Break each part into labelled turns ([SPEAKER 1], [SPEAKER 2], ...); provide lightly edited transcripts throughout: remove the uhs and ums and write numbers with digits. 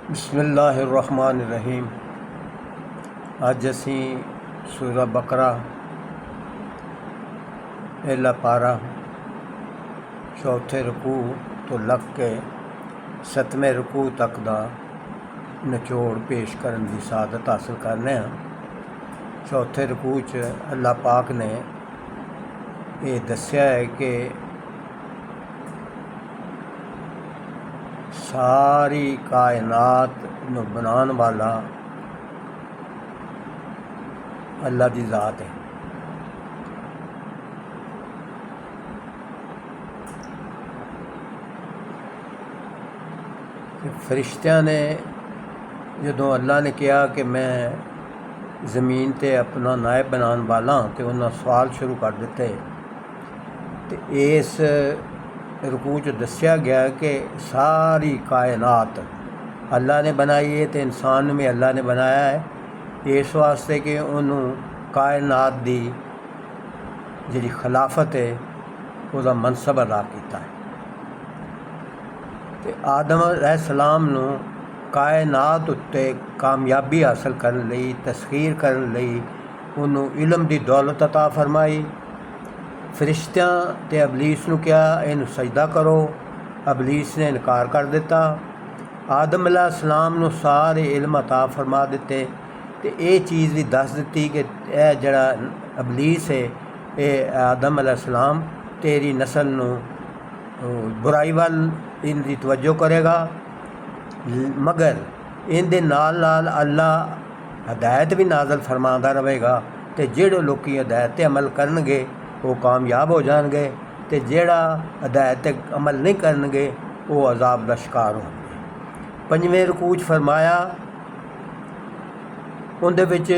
[SPEAKER 1] बिस्मिल्लाहिर्रहमानिर्रहीम। अज असी सूरा बकरा पहला पारा चौथे रकू तो लग के 7वें रकू तक का निचोड़ पेश करने की सादत हासिल करने। चौथे रकू च अल्लाह पाक ने ये दस्या है कि सारी कायनात नूं बनाने वाला अल्लाह की ज़ात है। फरिश्तियां ने जदों अल्लाह ने कहा कि मैं ज़मीन ते अपना नायब बनाने वाला हाँ तो उन्हें सवाल शुरू कर दिते। तो इस रकू च दस्या गया कि सारी कायनात अल्लाह ने बनाई है तो इंसान भी अल्लाह ने बनाया है इस वास्ते कि उन्होंने कायनात की जी खिलाफत है उसका मनसब अदा किया है। तो आदम अलैहिस्सलाम नूं कायनात उत्ते कामयाबी हासिल करने लई तस्खीर करने लई उन्होंने इलम की दौलत अता फरमाई। फरिश्तियां ते अबलीस नूं कहा इनू सजदा करो, अबलीस ने इनकार कर दिता। आदम अलैहिस्सलाम नूं सारे इल्म अता फरमा दिते तो ये चीज़ भी दस दी कि यह जड़ा अबलीस है ये आदम अलैहिस्सलाम तेरी नस्ल नूं बुराई वाल इनकी तवज्जो करेगा, मगर इन दे नाल नाल अल्लाह हदायत भी नाज़ल फरमांदा रहेगा तो जेड़े लोग हदायत ते अमल करनगे वो कामयाब हो जाएंगे तो जेड़ा हदायत ते अमल नहीं करनगे वो अजाब का शिकार होंगे। पंजवें रकू च फरमाया उनदे विच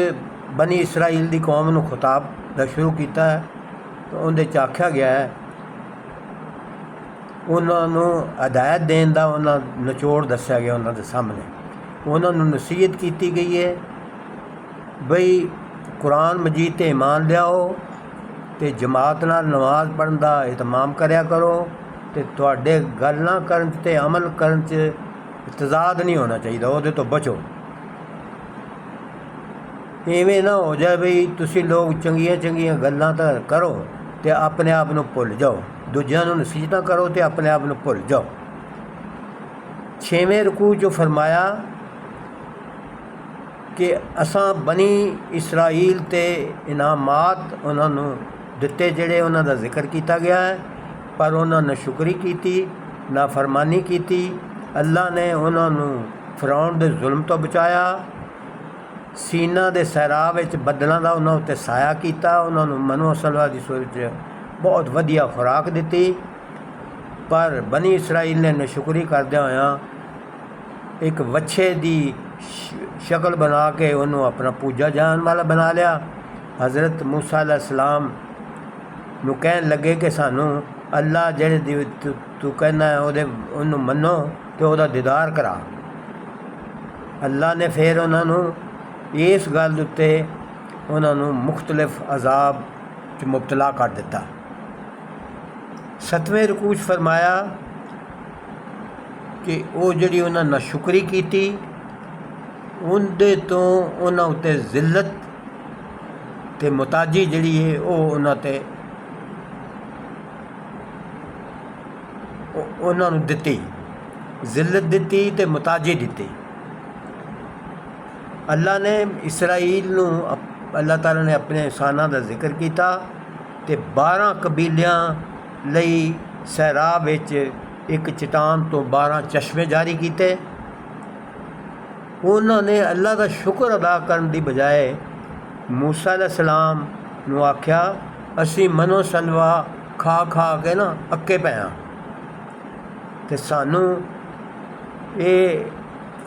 [SPEAKER 1] बनी इसराइल की कौम नूं खिताब दा शुरू किया है। तो उनदे च आख्या गया है उन्होंने हदायत देने का उन्होंने निचोड़ दस्या गया उन्होंने सामने उन्होंने नसीहत की गई है बई कुरान मजीद ते ईमान लियाओ तो जमात नाल नमाज पढ़न का एहतमाम करया करो तो तुहाडे गल्लां करन ते अमल करन च तजाद नहीं होना चाहिए, उहदे तो बचो। इवें ना हो जाए बई तुसी लोग चंगियां चंगियां गल्लां तां करो तो अपने आप नूं भुल जाओ, दूजियां नूं नसीहतां करो तो अपने आप नूं भुल जाओ। छेवें रकू जो फरमाया कि असां बनी इसराइल ते इनामात उन्होंने दिते जिहड़े उन्हां दा जिक्र किया गया है पर उन्होंने शुक्री की ना फरमानी की। अल्लाह ने उन्होंने फिरौन दे जुल्म तो बचाया, सीना दे सैराब विच बदलों का उन्होंने उत्ते साया किया, उन्होंने मनो सलवा की सूरत बहुत वधिया खुराक दी। पर बनी इसराइल ने नशुक्री करदे होया एक वच्छे की शक्ल बना के उन्होंने अपना पूजा जान वाला बना लिया। हज़रत मूसा अलैहिस्सलाम नूं कहन लगे कि सानू अल्लाह जेड़े तू कहना है उहदे उन्होंने मनो तो वह दीदार करा। अल्लाह ने फिर उन्होंने इस गल उत्ते उन्होंने मुख्तलिफ अजाब च मुबतला कर दिता। 7वें रकू च फरमाया कि वो जी उन्होंने नाशुक्री की उनदे तो उन्होंने उत्ते जिल्लत ते मुताजी जिहड़ी है वो उन्होंने उन्होंने दिती, जिल्लत दिती ते मुताजी दिती। अल्लाह ने इसराइल नूं अल्लाह ताला ने अपने इंसानां दा जिक्र किया तो 12 कबीलियां लई सैराब विच एक चट्टान तो 12 चश्मे जारी किए। उन्होंने अल्लाह का शुक्र अदा करने की बजाय मूसा अलैहिस्सलाम नूं आख्या असी मनो सलवा खा खा के ना अक्के पे हाँ तो सानू ये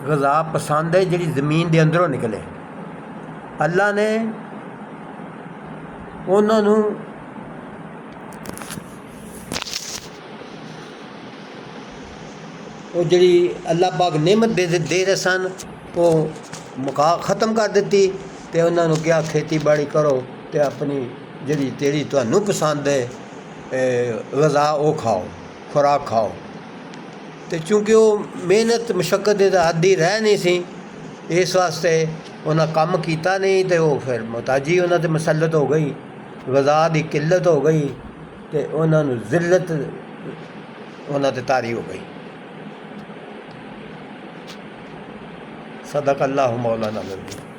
[SPEAKER 1] गज़ा पसंद है जिहड़ी ज़मीन के अंदरों निकले। अल्लाह ने उन्होंने वो जी अल्लाह पाक नेमत दे रहे सन वो मुका ख़त्म कर दी तो उन्होंने क्या खेती बाड़ी करो तो अपनी जी तेरी तुहानू पसंद है गज़ा वो खाओ खुराक खाओ। ਤੇ ਚੂੰਕਿ ਉਹ ਮਿਹਨਤ ਮੁਸ਼ੱਕਤ ਦੇ ਆਦੀ ਰਹਿ ਨਹੀਂ ਸੀ, ਇਸ ਵਾਸਤੇ ਉਹਨਾਂ ਕੰਮ ਕੀਤਾ ਨਹੀਂ ਤੇ ਉਹ ਫਿਰ ਮੁਹਤਾਜੀ ਉਹਨਾਂ 'ਤੇ ਮੁਸੱਲਤ ਹੋ ਗਈ, ग़ज़ा ਦੀ ਕਿੱਲਤ ਹੋ ਗਈ ਤੇ ਉਹਨਾਂ ਨੂੰ ਜ਼ਿਲਤ ਉਹਨਾਂ 'ਤੇ ਤਾਰੀ ਹੋ ਗਈ। सदक़ अल्लाहु मौलाना।